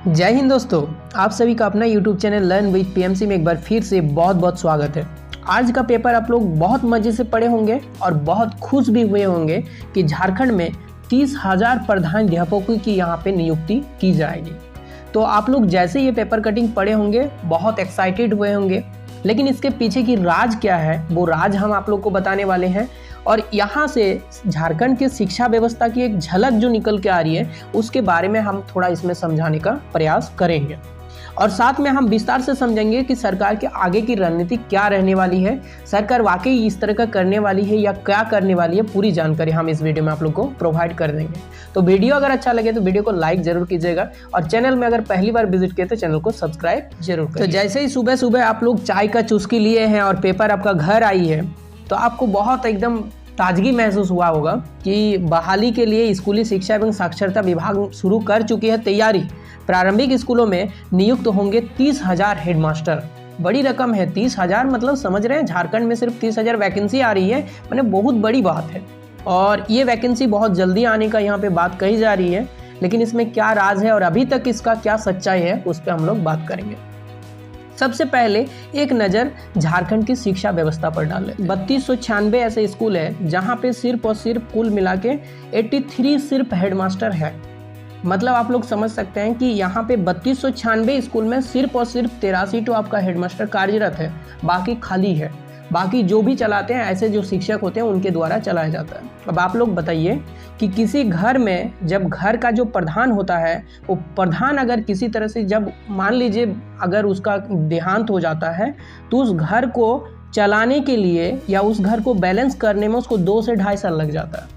जय हिंद दोस्तों, आप सभी का अपना YouTube channel learn with PMC में एक बार फिर से बहुत बहुत स्वागत है। आज का पेपर आप लोग बहुत मज़े से पढ़े होंगे और बहुत खुश भी हुए होंगे कि झारखंड में 30,000 प्रधानाध्यापकों की यहाँ पे नियुक्ति की जाएगी। तो आप लोग जैसे ये पेपर कटिंग पढ़े होंगे बहुत एक्साइटेड हुए होंगे, लेकिन इसके पीछे की राज क्या है वो राज हम आप लोग को बताने वाले हैं। और यहाँ से झारखंड की शिक्षा व्यवस्था की एक झलक जो निकल के आ रही है उसके बारे में हम थोड़ा इसमें समझाने का प्रयास करेंगे और साथ में हम विस्तार से समझेंगे कि सरकार के आगे की रणनीति क्या रहने वाली है, सरकार वाकई इस तरह का करने वाली है या क्या करने वाली है, पूरी जानकारी हम इस वीडियो में आप लोग को प्रोवाइड कर देंगे। तो वीडियो अगर अच्छा लगे तो वीडियो को लाइक जरूर कीजिएगा और चैनल में अगर पहली बार विजिट किए तो चैनल को सब्सक्राइब जरूर करें। तो जैसे ही सुबह सुबह आप लोग चाय का चुस्की लिए हैं और पेपर आपका घर आई है तो आपको बहुत एकदम ताजगी महसूस हुआ होगा कि बहाली के लिए स्कूली शिक्षा एवं साक्षरता विभाग शुरू कर चुकी है तैयारी। प्रारंभिक स्कूलों में नियुक्त होंगे 30,000 हेडमास्टर। बड़ी रकम है 30,000, मतलब समझ रहे हैं झारखंड में सिर्फ 30,000 वैकेंसी आ रही है, मैंने बहुत बड़ी बात है। और ये वैकेंसी बहुत जल्दी आने का यहाँ पे बात कही जा रही है, लेकिन इसमें क्या राज है और अभी तक इसका क्या सच्चाई है उस पर हम लोग बात करेंगे। सबसे पहले एक नज़र झारखंड की शिक्षा व्यवस्था पर डालें। 3296 ऐसे स्कूल है जहाँ पे सिर्फ और सिर्फ कुल मिला के 83 सिर्फ हेडमास्टर है। मतलब आप लोग समझ सकते हैं कि यहाँ पे 3296 स्कूल में सिर्फ और सिर्फ 83 तो आपका हेडमास्टर कार्यरत है, बाकी खाली है। बाकी जो भी चलाते हैं ऐसे जो शिक्षक होते हैं उनके द्वारा चलाया जाता है। अब आप लोग बताइए कि किसी घर में जब घर का जो प्रधान होता है वो प्रधान अगर किसी तरह से जब मान लीजिए अगर उसका देहांत हो जाता है तो उस घर को चलाने के लिए या उस घर को बैलेंस करने में उसको 2 से 2.5 साल लग जाता है,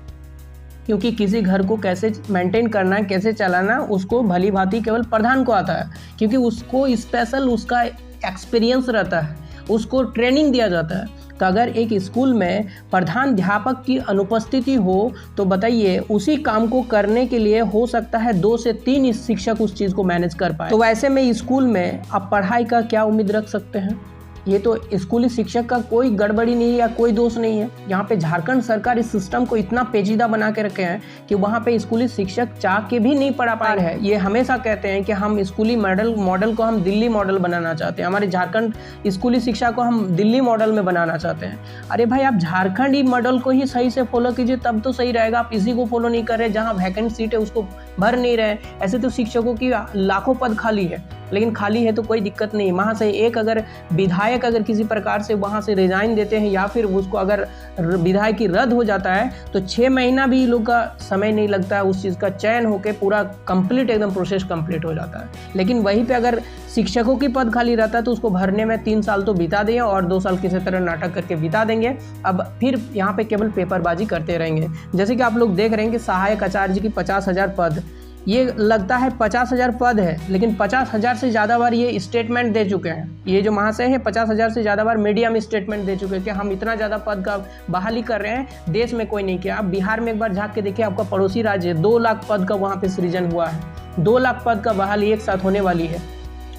क्योंकि किसी घर को कैसे मेंटेन करना है, कैसे चलाना, उसको भली भांति केवल प्रधान को आता है, क्योंकि उसको स्पेशल उसका एक्सपीरियंस रहता है, उसको ट्रेनिंग दिया जाता है। तो अगर एक स्कूल में प्रधानाध्यापक की अनुपस्थिति हो तो बताइए उसी काम को करने के लिए हो सकता है 2 से 3 शिक्षक उस चीज़ को मैनेज कर पाए। तो वैसे में स्कूल में आप पढ़ाई का क्या उम्मीद रख सकते हैं? ये तो स्कूली शिक्षक का कोई गड़बड़ी नहीं है या कोई दोष नहीं है। यहाँ पे झारखंड सरकार इस सिस्टम को इतना पेचीदा बना के रखे हैं कि वहाँ पे स्कूली शिक्षक चाह के भी नहीं पढ़ा पा रहे हैं। ये हमेशा कहते हैं कि हम स्कूली मॉडल को हम दिल्ली मॉडल बनाना चाहते हैं, हमारे झारखंड स्कूली शिक्षा को हम दिल्ली मॉडल में बनाना चाहते हैं। अरे भाई, आप झारखंड मॉडल को ही सही से फॉलो कीजिए तब तो सही रहेगा। आप इसी को फॉलो नहीं कर रहे, जहाँ वैकेंट सीट है उसको भर नहीं रहे। ऐसे तो शिक्षकों की लाखों पद खाली है, लेकिन खाली है तो कोई दिक्कत नहीं। वहाँ से एक अगर विधायक अगर किसी प्रकार से वहाँ से रिजाइन देते हैं या फिर उसको अगर विधायकी रद्द हो जाता है तो 6 महीना भी लोग का समय नहीं लगता है, उस चीज़ का चयन होकर पूरा कंप्लीट एकदम प्रोसेस कंप्लीट हो जाता है। लेकिन वहीं पे अगर शिक्षकों की पद खाली रहता है तो उसको भरने में 3 साल तो बिता देंगे और 2 साल किसी तरह नाटक करके बिता देंगे। अब फिर यहाँ पे केवल पेपरबाजी करते रहेंगे। जैसे कि आप लोग देख रहे हैं कि सहायक आचार्य की 50,000 पद, ये लगता है 50,000 पद है, लेकिन 50,000 से ज़्यादा बार ये स्टेटमेंट दे चुके हैं। ये जो महाशय है 50,000 से ज़्यादा बार मीडिया में स्टेटमेंट दे चुके हैं कि हम इतना ज़्यादा पद का बहाली कर रहे हैं, देश में कोई नहीं किया। आप बिहार में एक बार झाँक के देखिए, आपका पड़ोसी राज्य 2 लाख पद का वहाँ पे सृजन हुआ है। 2 लाख पद का बहाली एक साथ होने वाली है।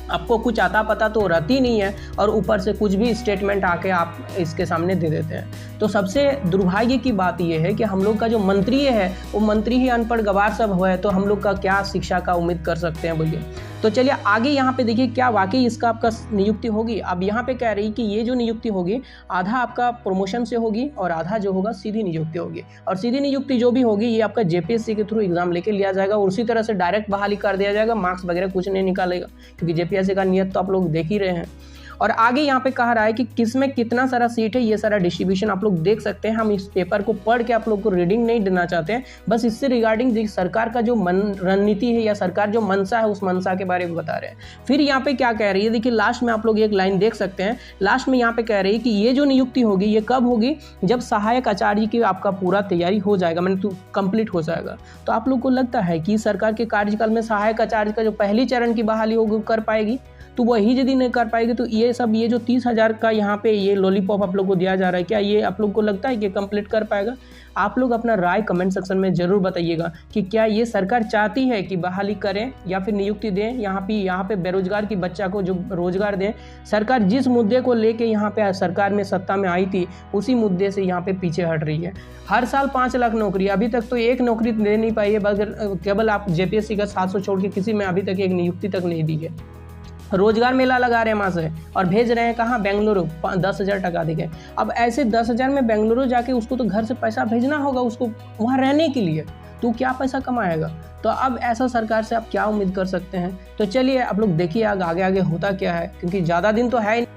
आपको कुछ आता पता तो रहती नहीं है और ऊपर से कुछ भी स्टेटमेंट आके आप इसके सामने दे देते हैं। तो सबसे दुर्भाग्य की बात यह है कि हम लोग का जो मंत्री है वो मंत्री ही अनपढ़ गवार सब हुआ है, तो हम लोग का क्या शिक्षा का उम्मीद कर सकते हैं बोलिए। तो चलिए आगे यहाँ पे देखिए क्या वाकई इसका आपका नियुक्ति होगी। अब यहाँ पे कह रही कि ये जो नियुक्ति होगी आधा आपका प्रमोशन से होगी और आधा जो होगा सीधी नियुक्ति होगी। और सीधी नियुक्ति जो भी होगी ये आपका जेपीएससी के थ्रू एग्जाम लेके लिया जाएगा और उसी तरह से डायरेक्ट बहाली कर दिया जाएगा, मार्क्स वगैरह कुछ नहीं निकालेगा, क्योंकि जेपीएससी का नियत तो आप लोग देख ही रहे हैं। और आगे यहाँ पे कहा रहा है कि किस में कितना सारा सीट है, ये सारा डिस्ट्रीब्यूशन आप लोग देख सकते हैं। हम इस पेपर को पढ़ के आप लोग को रीडिंग नहीं देना चाहते हैं, बस इससे रिगार्डिंग सरकार का जो रणनीति है या सरकार जो मंशा है उस मंशा के बारे में बता रहे हैं। फिर यहाँ पे क्या कह रही है, देखिए लास्ट में आप लोग एक लाइन देख सकते हैं। लास्ट में यहाँ पे कह रही है कि ये जो नियुक्ति होगी ये कब होगी, जब सहायक आचार्य की आपका पूरा तैयारी हो जाएगा, मैंने तो कंप्लीट हो जाएगा। तो आप लोग को लगता है कि सरकार के कार्यकाल में सहायक आचार्य का जो पहली चरण की बहाली होगी कर पाएगी? तो वही यदि नहीं कर पाएगी तो ये ये सब ये जो 30,000 का यहाँ पे ये लॉलीपॉप आप लोग को दिया जा रहा है, क्या ये आप लोग को लगता है कि कंप्लीट कर पाएगा? आप लोग अपना राय कमेंट सेक्शन में ज़रूर बताइएगा कि क्या ये सरकार चाहती है कि बहाली करें या फिर नियुक्ति दें, यहाँ पे बेरोजगार की बच्चा को जो रोजगार दें। सरकार जिस मुद्दे को लेके यहाँ पे सरकार में सत्ता में आई थी उसी मुद्दे से यहाँ पे पीछे हट रही है। हर साल 5 लाख नौकरी, अभी तक तो एक नौकरी दे नहीं पाई है, बस केवल आप जेपीएससी का 700 छोड़ के किसी में अभी तक एक नियुक्ति तक नहीं दी है। रोजगार मेला लगा रहे हैं वहाँ से और भेज रहे हैं कहाँ? बेंगलुरु, 10,000 टका देके। अब ऐसे 10,000 में बेंगलुरु जाके उसको तो घर से पैसा भेजना होगा उसको वहाँ रहने के लिए, तो क्या पैसा कमाएगा? तो अब ऐसा सरकार से आप क्या उम्मीद कर सकते हैं? तो चलिए आप लोग देखिए आगे आगे होता क्या है, क्योंकि ज़्यादा दिन तो है ही नहीं।